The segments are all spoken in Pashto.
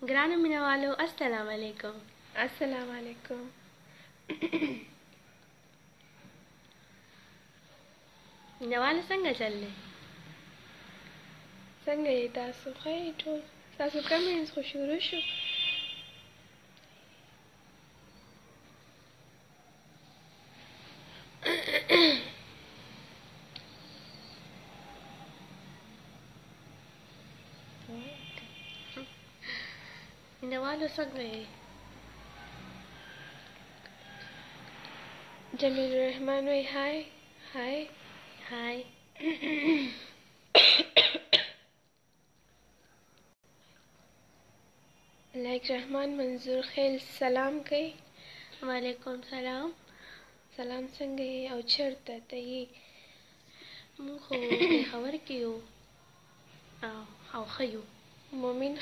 ګرانو مینهوالو السلام علیکم. السلام علیکم. مینهوالو څنګه چل دی؟ څنګه یې تاسو؟ ښه یې ټول؟ ستاسو کمنټس خو شروع شو. مینهوالو څنګه یې؟ جمیل الرحمن وی هاي هاي هاي. لایک رحمان منظور خیل سلام کوي. وعلیکم سلام. سلام څنګه یې او چېرته ته یې؟ موږ خو پېښور کې یو او ښه یو. مومن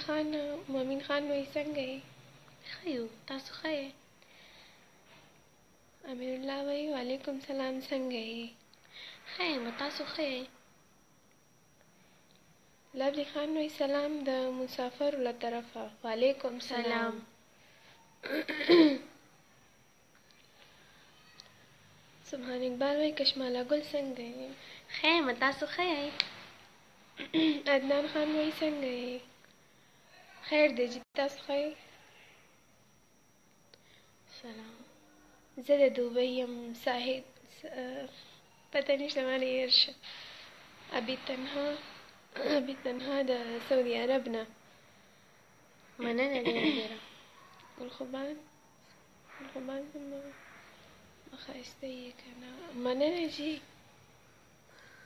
خان وی څنګه یې؟ ښه یو، تاسو ښه یې؟ امیر الله وی وعلیکم سلام څنګه یې؟ ښه یم، تاسو ښه یې؟ لبلی خان وی سلام د مسافرو له طرفه. وعلیکم سلام. سبحان اقبال وی کشماله ګل څنګه یې؟ ښه یم، تاسو ښه یې؟ عدنان خان وی څنګه یې؟ خیر دی جی، تاسو ښه یې؟ سلام. زه د دوبۍ یم. ساحد پته نشته مانه هېر شه. ابي تنها د سعودي عرب نه. مننه ډېره ډېره. ګلخوبان زما ښایسته یې که نه؟ مننه جي.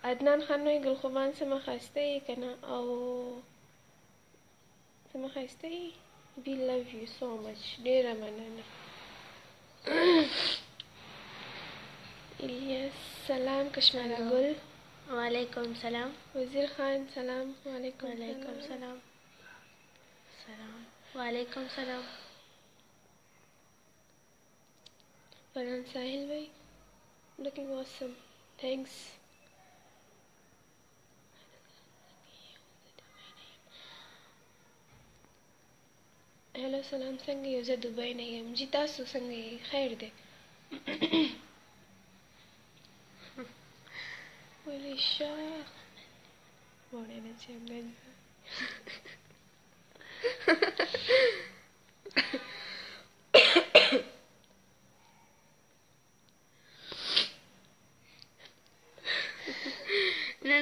عدنان خان وایي ګلخوبان زما ښایسته یې که نه؟ او زما ښایسته یې. We love you so much. ډېره مننه. الیاس سلام. کشماله ګل وعلیکم سلام. وزیر خان سلام. وعلیکم سلام. سلام. وعلیکم سلام. فرحان ساحل وی looking awesome. Thanks. هلو سلام څنګه یو؟ زه دوبۍ نه یم. جی تاسو څنګه یې؟ خیر دی. ولی شاه وړه نه چې نن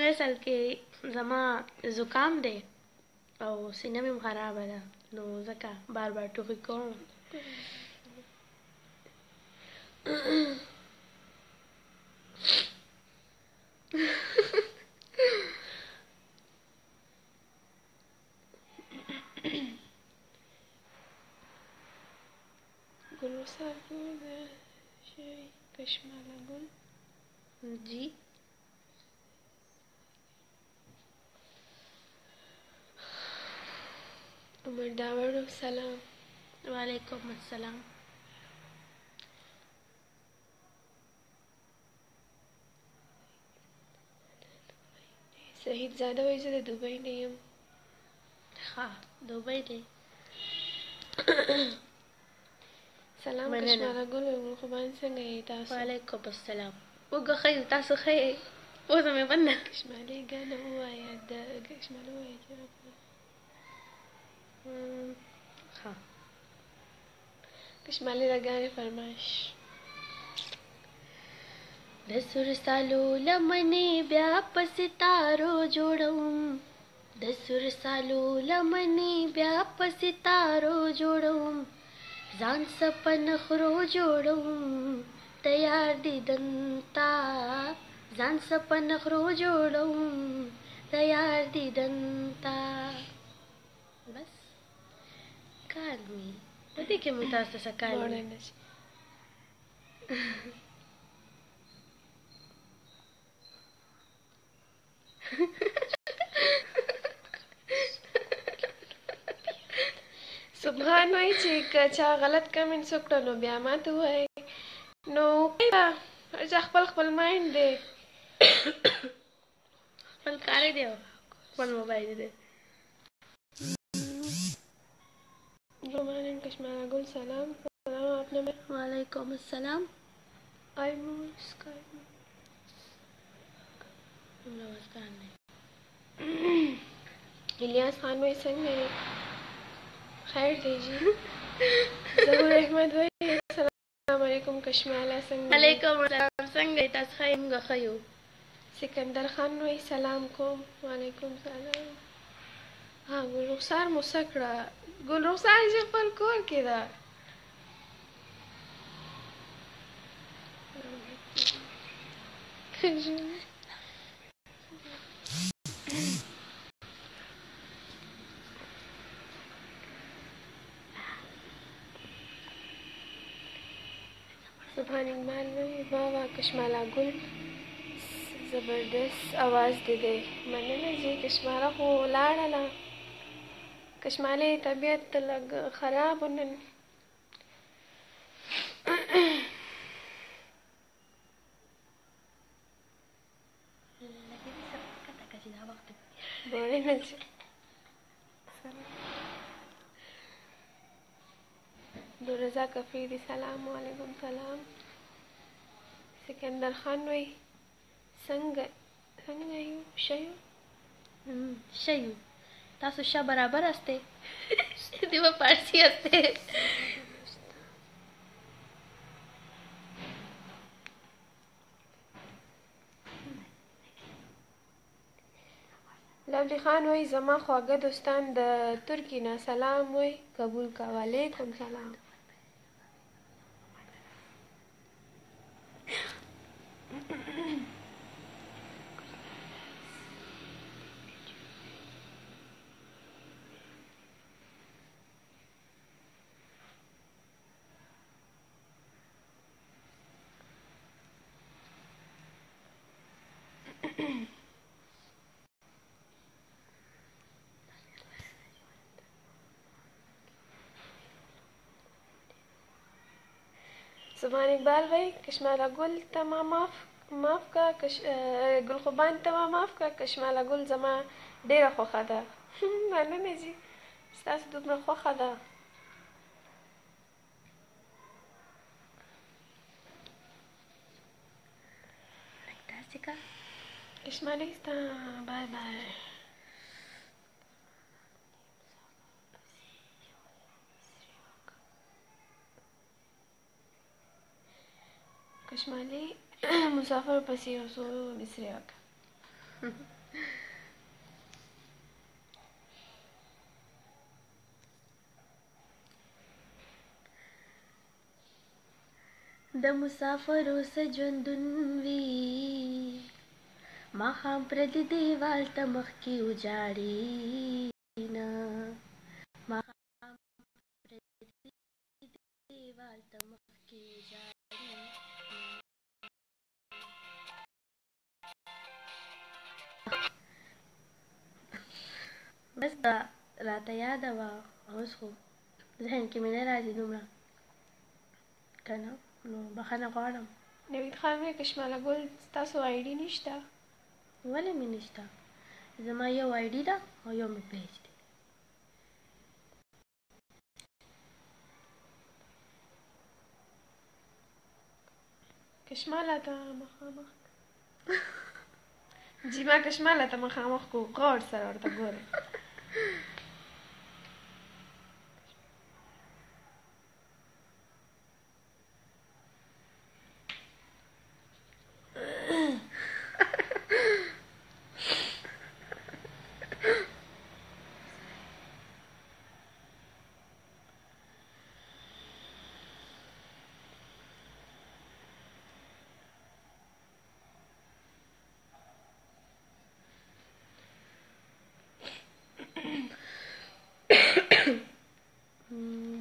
اصل کې زما زکام دی او سینه مې خرابه ده، نو ځکه بار بار ټوخي کوم. ګلرخسار ګل د کشماله ګل جی. عمر داوړ سلام. وعلیکم السلام. شهید زاده وایي زه د دوبۍ نه یم. ښه، دوبۍ دی. سلام کشماله ګل ګلخوبان څنګه یې تاسو؟ وعلیکم السلام. موږ ښه یو، تاسو ښه یې؟ پوزه مې بنده. کشمالي ګانه ووایه. د کشماله ووایه چې ښه. کشمالي رګانې فرمایش. د سور سالو لمنې بیا په ستارو جوړوم، د سور سالو لمنې بیا په ستارو جوړوم، ځان سپن خرو جوړوم د یار دیدن تا، ځان سپن خرو جوړوم د یار دیدن تا. بس کار مې په دې کې مې تاسو ته څه کار دی؟ سبحان وایي چې که چا غلط کمنټس وکړه نو بیا ماته ووایي. نو هر چا خپل مایند دی، خپل کار دی او خپل موبایل دی. कश्मीरा गुल सलाम सलाम आपने में वालेकुम अस्सलाम आई मुस्कान नमस्कार नहीं इलियास खान भाई संग है खैर दीजिए ज़हूर अहमद भाई अस्सलाम वालेकुम कश्मीरा संग वालेकुम अस्सलाम संग तास खैम गखयू सिकंदर खान भाई सलाम को वालेकुम सलाम हाँ गुलरुखसार मुसकड़ा गुलरुखसार जफर कोर केदा सुभान इकबाल भाई वाह वाह कश्माला गुल ज़बरदस्त आवाज़ दे दे मैंने ना जी कश्मारा को लाड़ा कश्माले तबीयत लग ख़राब उन्हन बोले ना जी दुरजा कफीरी सलाम वालेकुम सलाम सिकंदर खान भाई संग संग आयु शयु शयू तासु शा बराबर असते दिवा पारसी असते लवली खान वही जमा ख्वागा दोस्तान द तुर्की ना सलाम वही कबूल का वालेकुम सलाम सुभान इकबाल भाई कश्माला गुल तमाम माफ का गुल खुबान तमाम माफ का कश्माला गुल जमा डेरा खोखा था मानो ने जी स्टास दूध में खोखा था कश्माली बाय बाय कश्माली मुसाफिर पसी हो सो बिसरियाक द मुसाफिरों से जुंदुनवी माखाम प्रति दीवाल तमख की उजाड़ी ना माखाम प्रति दीवाल तमख की उजाड़ी बस रात याद आवा उसको जहन की मैंने राजी दुमरा करना बखाना قارم نوید خان में कश्माला गुल तासो आईडी निश्ता ولا من نشتا زما یو آیډي ده او یو مې پیج دی कश्माला था मखामख जी ما कश्माला था मखामख को गौर सर और तो गोरे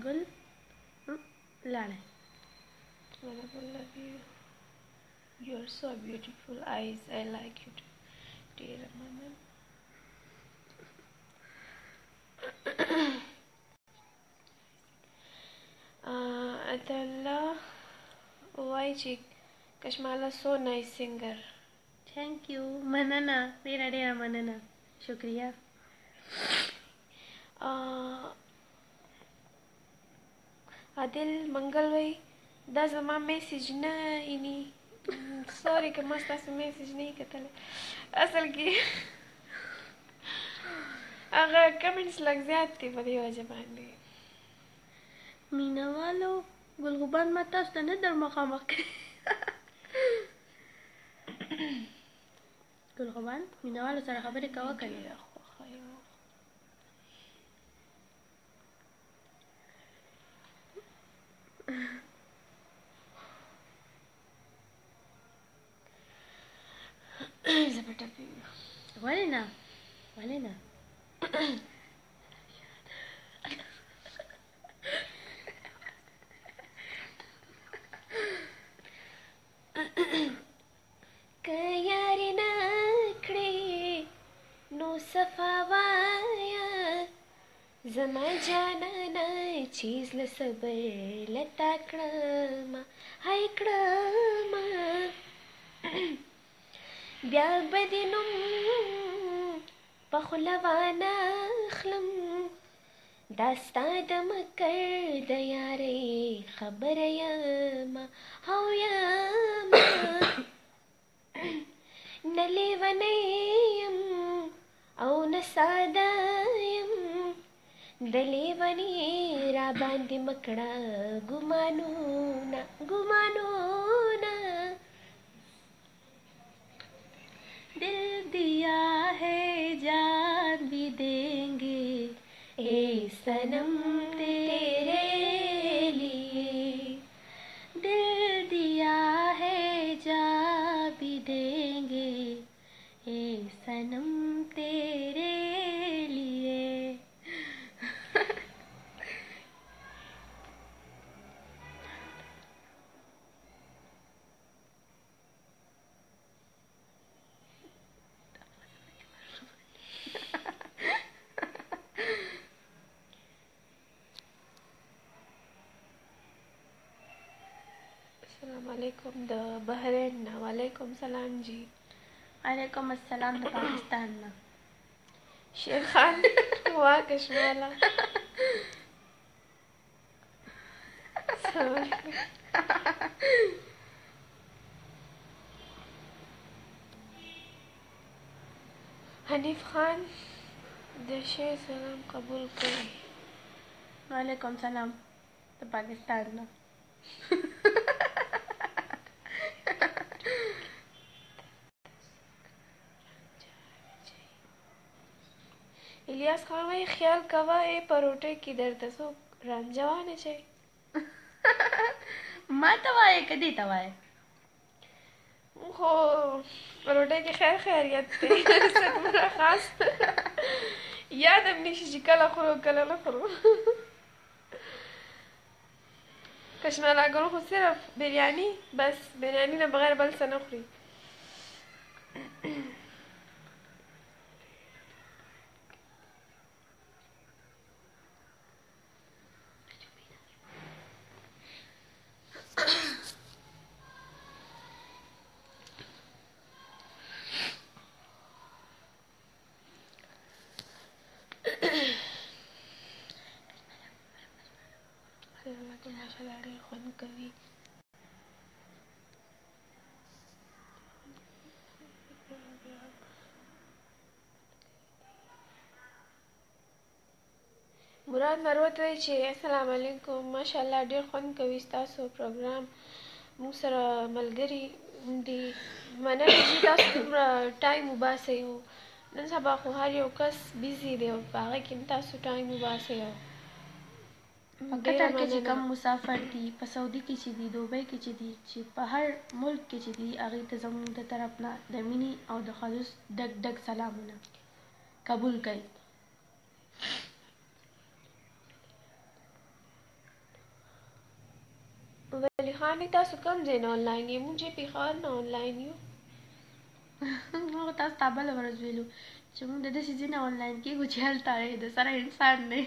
गुल लाड़े I love you. You are so beautiful eyes. I like you, dear mama. Adalla Wajik Kashmala so nice singer. Thank you मनना मेरा डेरा मनना शुक्रिया عادل منګل وایي دا زما میسج نه یعنی سوري که ما ستاسو میسج نه یې کتلی اصل کې هغه کمنټس لږ زیات دي په دې وجه باندې مینه والو ګلغوبان ما تاسو ته نه در مخامخ کوي ګلغوبان مینه والو سره خبرې کوه که نه زه به ټپېږم ولې نه ولې نه که یاري نه کړې نو صفا وایه زما جانانه چیز له صبر لتا کړمه هی کړمه بیا به دې نوم په خوله وانخلم دا ستا د مکر د یارۍ خبره یمه او یمه نه لیونی یم او نه ساده یم د لیوني را باندې مکړه ګمانونه ګمانونه दिल दिया है जान भी देंगे ए सनम तेरे लिए दिल दिया है जान भी देंगे ए सनम तेरे लिए السلام علیکم د بحرین نه وعلیکم سلام جی وعلیکم السلام د پاکستان نه شیر خان وا کشماله حنیف خان د شیر سلام قبول کړئ وعلیکم سلام د پاکستان نه الیاس خان وایي خیال کوه ای پروټې کې درته څوک رانجه وانه چي ما ته وایې که دې ته وایې خو پروټې کې خیر خیریت دی څه دومره خاص یاد هم نشي چې کله خورو کله نه خورو کشماله ګل خو صرف بریاني بس بریاني نه بغیر بل څه نه خوري ماشاءالله ډېر خوند کوي مراد مروت وایي چې السلام علیکم ماشاءالله ډېر خوند کوي ستاسو پروګرام موږ سره ملګري دي مننه چې تاسو دومره ټایم وباسئ نن سبا خو هر یو کس بیزي دی او په هغه کې تاسو ټایم وباسئ قطر کې چې کم مسافر دي په سعودي کې چې دي دوبۍ کې چې دي چې په هر ملک کې چې دي هغې ته زموږ د طرف نه د مینې او د خلوص ډک ډک سلامونه قبول کړئ ولی خانې تاسو کوم ځای نه آنلاین یې موږ یې پېښور نه آنلاین یو موږ تاسو ته بله ورځ ویلو چې موږ د داسې ځای نه آنلاین کېږو چې هلته د سره انسان دی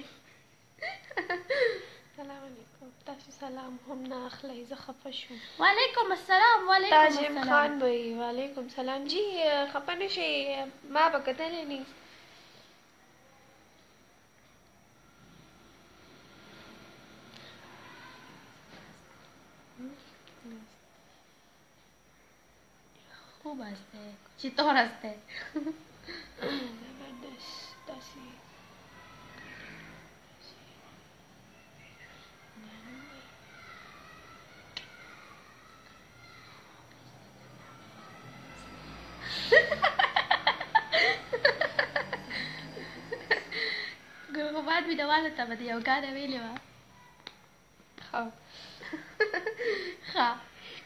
سلام علیکم تاسو سلام هم نه اخلئ زه خفه شوم وعلیکم السلام وعلیکم تاجم خان وایي وعلیکم سلام جی خفه نه شئ ما به کتلی نه وباسته چې تورسته زبردست داسې ګلخوبان مې د واده ته به د یو ګانه ویلې وه ښه ښه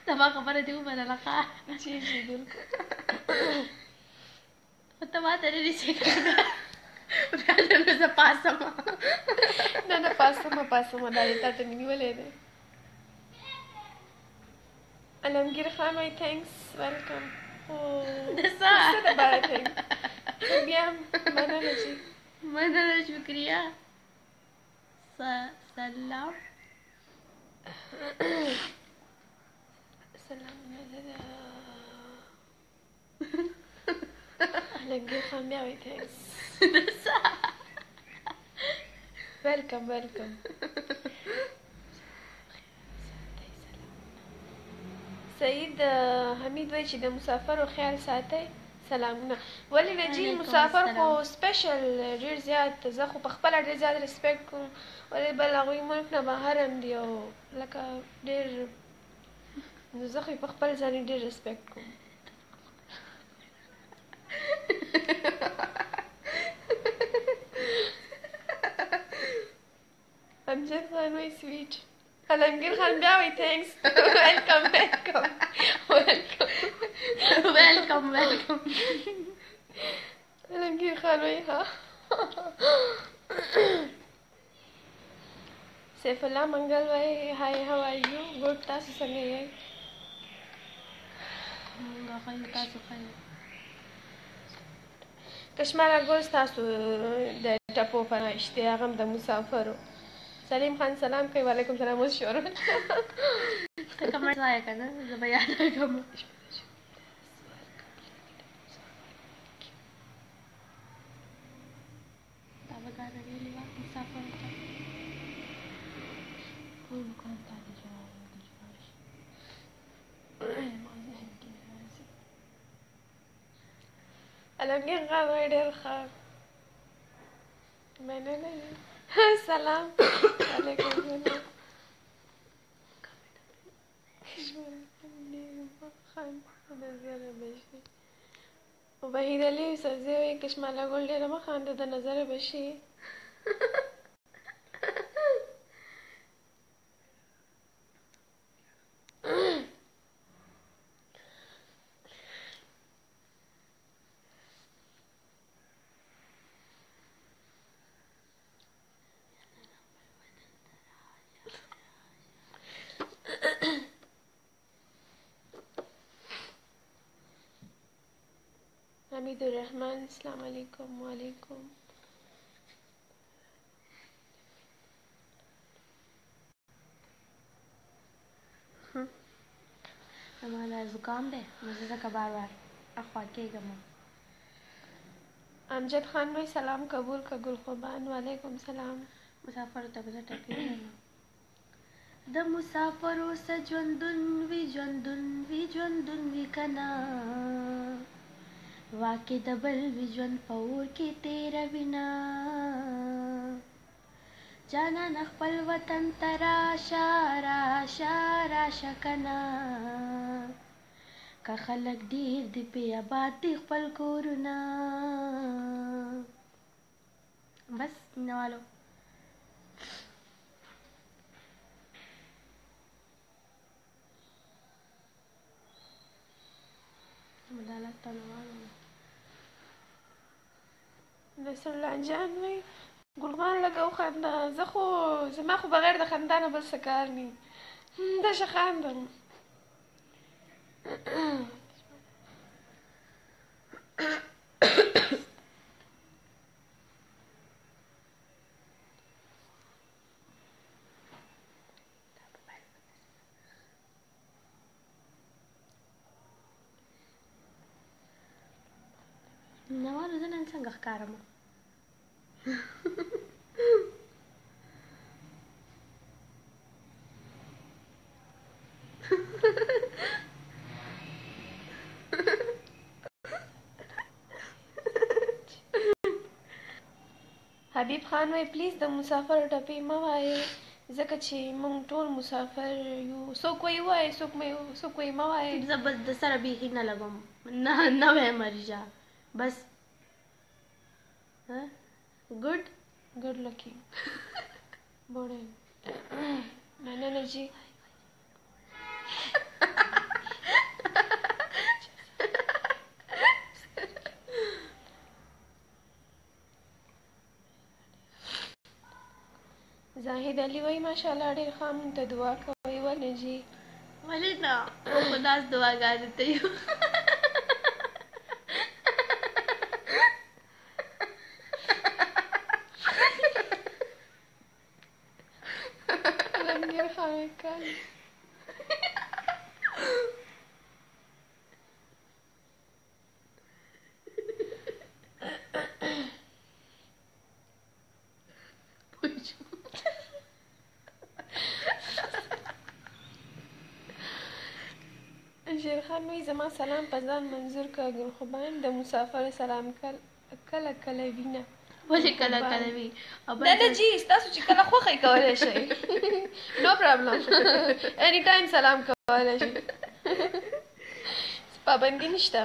زما خبره دې ومنله ښه جی جی بالکل خو ته ما ته نه نیسې کړه بیا نو زه پاسم نه نه پاسمه دا دې تا ته مې نیولی دی علمګیر خان وایي تھینکس ویلکم د څه دپاره تھینکس بیا مننه جي مننه شکریه سلام علمګیر خان بیا وایي تھینکس ویلکم سعید حمید وایي چې د مسافرو خیال ساتئ سلامونه ولې نه جي مسافر خو سپیشل ډېر زیات زه خو په خپله ډېر زیات ریسپیکټ کوم ولې بل هغوی ملک نه بهر هم دي او لکه ډېر نو زه خو په خپل ځان ډېر ریسپیکټ کوم امجد خان وایي سویټ علمګیر خان بیا وایي تھینکس ویلکم علمګیر خان وایي ها سیف الله منګل وایي هاي هاو آر یو ګډ تاسو څنګه یې مونږ ښه یو تاسو ښه یو کشماله ګل ستاسو د ټپو فرمایش دی هغه هم د مسافرو سلیم خان سلام کوي وعلیکم سلام اوس شروع ته کمنټ وایه که نه زه به یاد کړم تا به ګانه ویلې وه مسافرو ته کوم کار ته د جوار علمګیر خان وایي ډېر ښه مننه سلام علیکم خان نظره بشي وبهیر علي سبزي وایي کشماله ګل ډېره مه خانده د نظره بشي حمید الرحمن السلام علیکم وعلیکم زما لا زکام دی نو زه ځکه بار بار اخوا کېږم امجد خان وایي سلام قبول که ګلخوبان وعلیکم سلام مسافرو ته به زه ټپې وایم د مسافرو سه ژوندون وي کنه واقع د بل وي ژوند په اور کې تېروینه جانانه خپل وطن ته راشه کنه که خلک ډېر دي پې آباد دي خپل کورونه بس مینهوالو مدالت تنوالو نصر الله جان وایي ګلخان لږه وخانده زما خو بغیر د خندا نه بل څه کار نه داسې خاندم مینهوالو زه نن څنګه ښکارم حبیب خان وای پلیز د مسافر ټپې مه وایې ځکه چې موږ ټول مسافر یو څوک وایي وایي څوک وایي مه وایې زه بس د سره بیخي نه لګوم نه وایم رجا بس ګډ لکی بوړی مننه جی زاهد علي وای ماشاءالله ډېر ښه مونږ ته دعا کوئ ولې جی ولې نه موږ خو داسې دعاګانې ته یو رنګیر خان کال شیرخان وی زما سلام په ځان منظور که ګلخوبان د مسافر سلام کله کله وینه ولې کله کله وي نه جی ستاسو چې کله خوښه کولی شئ نو پرابلم اني ټایم سلام کولی شئ پابندي نشته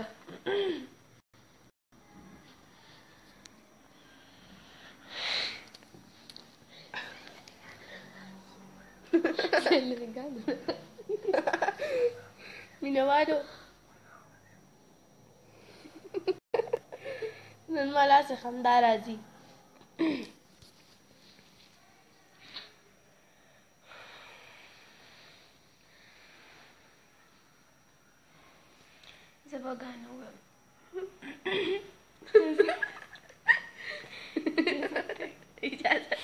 مینوالو نن ما لاسې خندا راځي زه به ګانو ووایم اجازه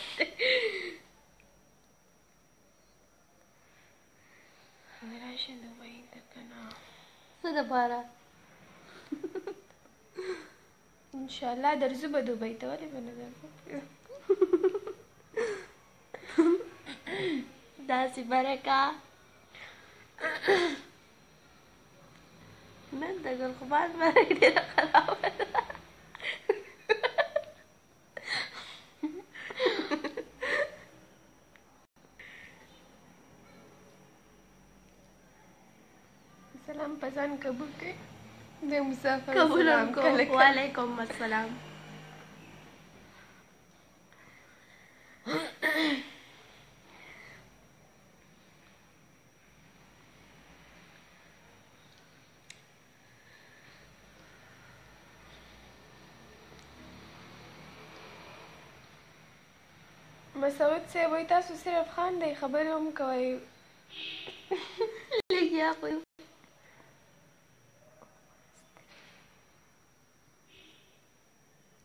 ده راشه دوبۍ ته که نه څه دپاره انشاءالله درځو به دوبۍ ته ولې به نه درځو داسې برکه نن د ګلخوبان برک ډېره خرابه ده سلام په ځان قبول کړئ د مسافر قبول سلام کوم کله کله وعلیکم السلام مسعود صاحب وایي تاسو صرف خاندئ خبرې هم کوئ لږ یا خو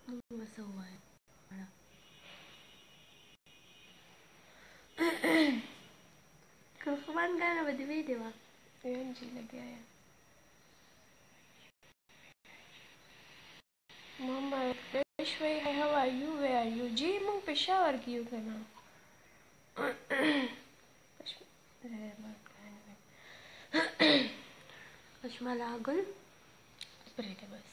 موږ څه ووایو ګلخوبان ګانه به دې ویلې وه یا نجیله بیا یا محمد شوي how are you where are you جی موږ پېښور کې یو که نه کشماله ګل پرېږده بس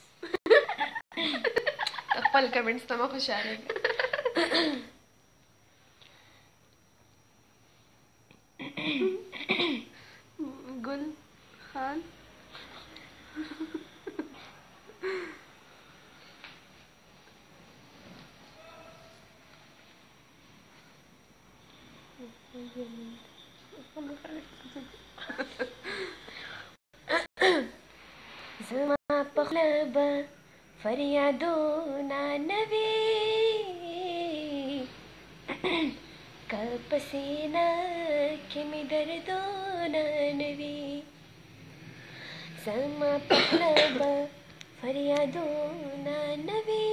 خپل کمنټس ته مه خوشحالېږه ګل خان زما په خوله به فریادونه نه وي که په سینه کې مې دردونه نه وي زما په خوله به فریادونه نه وي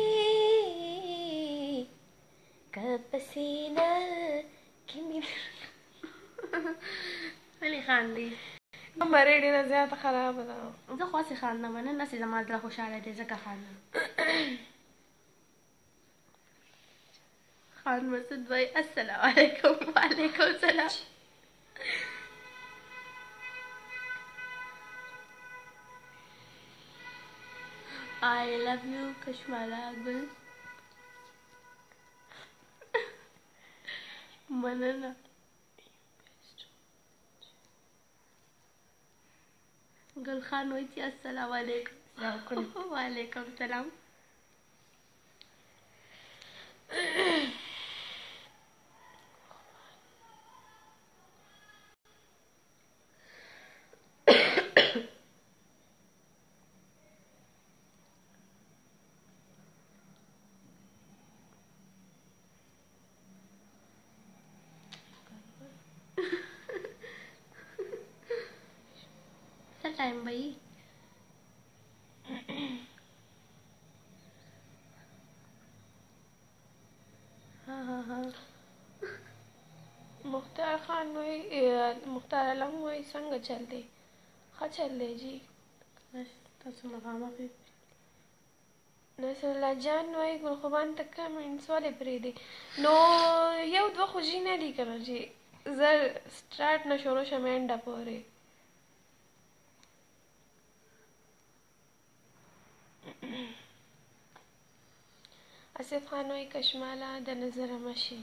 که په سینه کې مې ولې خاندې نمبرې ډېره زیاته خرابه ده زه خو هسې خاندم نن هسې زما زړه خوشحاله دی ځکه خاندم خان مسعود وایي السلام علیکم وعلیکم السلام I love you کشماله ګل مننه. ګل خان وایي چې السلام علیکم. وعلیکم السلام. څه ټایم به یي؟ مختار خان وایي مختار عالم وایي څنګه چل دی؟ ښه چل دی جی. بس تاسو مخامخ یې. نصر الله جان وایي ګلخوبان ته کمنټس ولې پرېږدي؟ نو یو دوه خو جي نه دي که نه چې زر سټارټ نه شروع شم اینډه پورې. آصف خان وایي کشماله د نظره مه شي.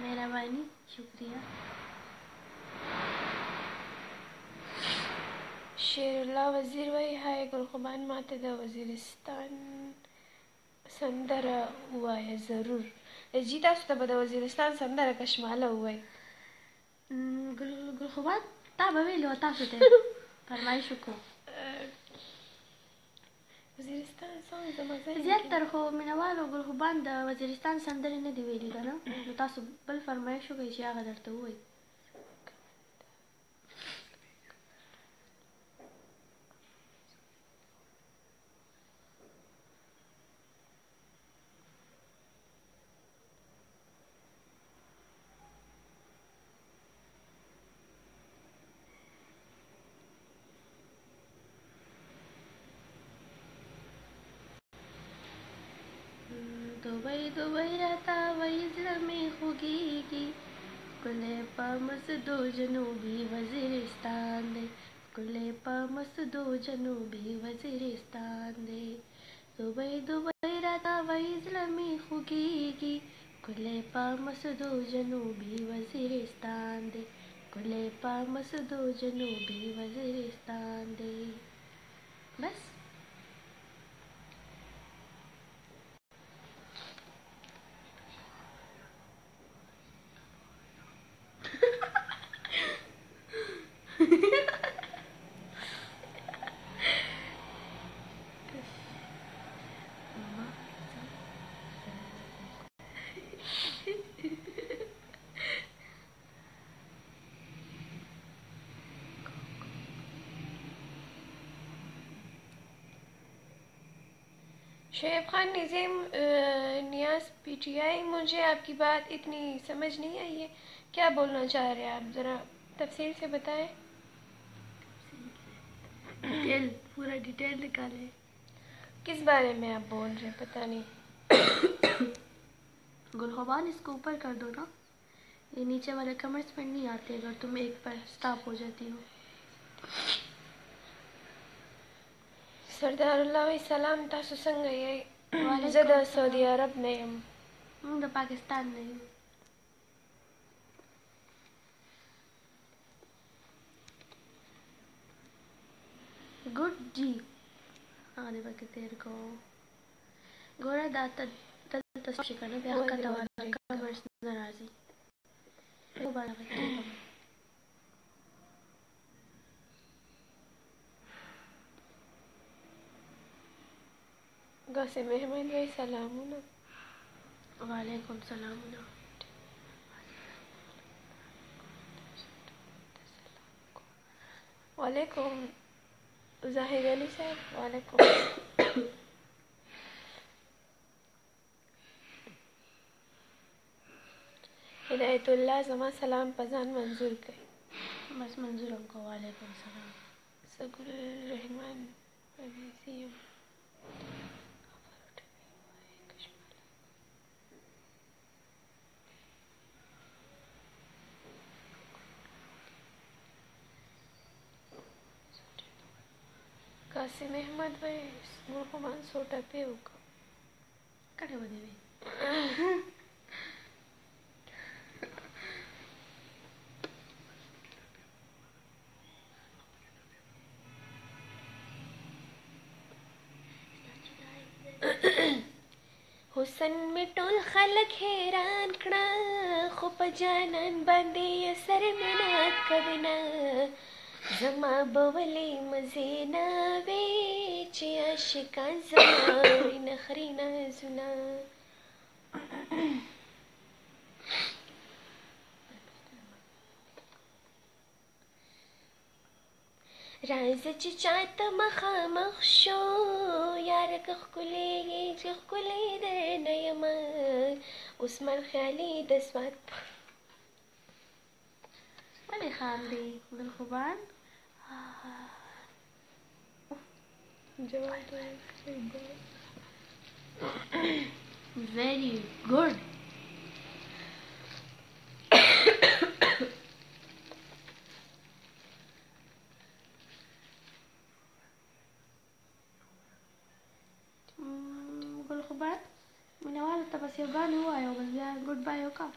مهرباني، شکریه. شیر الله وزیر وایي هاي ګلخوبان ماته د وزیرستان سندره ووایه ضرور. جي تاسو ته به د وزیرستان سندره کشماله ووایي. ګلخوبان تا به ویلې وه تاسو ته فرمایش وکړو. وزیرستان سانګ زما زیاتر خو مینهوالو ګلخوبان د وزیرستان سندرې نه دي ویلي که نه، نو تاسو بل فرمایش وکړئ چې هغه درته ووایي. دوبۍ دوبۍ راته وایي زړه مې خوږېږي، ښکلی په مسدو جنوبي وزیرستان دی، ښکلی په مسدو جنوبي وزیرستان دی. دوبۍ دوبۍ راته وایي زړه مې خوږېږي، ښکلی په مسدو جنوبي وزیرستان دی، ښکلی په مسدو جنوبي وزیرستان دی. بس शोएब खान निज़ीम नियाज पीटीआई, मुझे आपकी बात इतनी समझ नहीं आई है, क्या बोलना चाह रहे हैं आप, ज़रा तफसील से बताएं। पूरा डिटेल निकाले। किस बारे में आप बोल रहे हैं, पता नहीं। गुलखुबान इसको ऊपर कर दो ना, ये नीचे वाले कमेंट्स में नहीं आते अगर तुम एक पर स्टॉप हो जाती हो। सरदारुल्लाह सलाम, तासु څنګه یې؟ زه د سعودي عرب نه یم. موږ د پاکستان نه یو. ګډ جی هغه دې پکې تېر کوو. ګوره دا دلته شي که نه بیا ښکته والا کمرس نه راځي. قاسم احمد भाई سلامونه. وعلیکم سلامونه. وعلیکم زاهد علي صاحب. وعلیکم. هدایت الله زما سلام په ځان منظور کړئ. بس منظورم کو. وعلیکم سلام. سګل الرحمن عزیزیم. قاسم احمد भाई गुलखुबान 100 टपे होगा कड़े बदे حسن مې ټول خلک حیران کړه خو په جانان باندې یې سر مې نه کوینه زما به ولې مزې نه وې چې عاشقان زما وړي نخرې نازونه راځه چې چاته مخامخ شو یاره که ښکلېږي چې ښکلې درنه یمه عثمان خیالي د سوات ولې خاندې ګلخوبان جواب very good ګلخوبان مینهوالو ته بس یو ګان ووایو بس بیا ګډ بای وکړه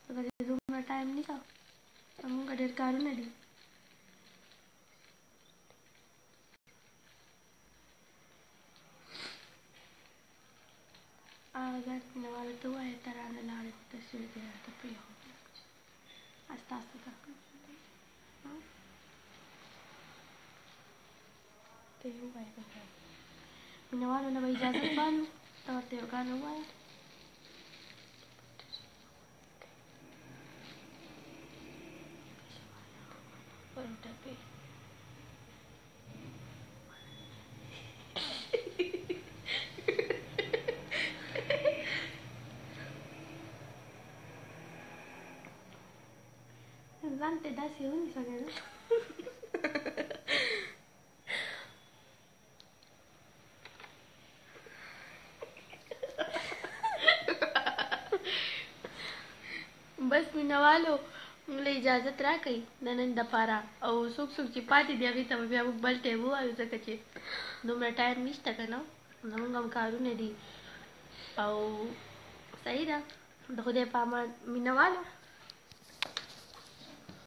ځکه چې دومره ټایم نشته موږ ډېر کارونه دي ګډ مینهوالو ته ووایه ته رانه لاړې خو تصویر دې راته پرېښود ستاسو ته ته یې ووایه مینهوالو نه به اجازه غواړو ته ورته یو ګان ووایه ورټپې ځان ته داسې ونیسه که نه بس مینهوالو موږ له اجازت راکئ د نن دپاره او څوک څوک چې پاتې دي هغې ته به بیا موږ بل ټایم ووایو ځکه چې دومره ټایم نشته که نه زموږ هم کارونه دي او صحیح ده د خدای په امان مینهوالو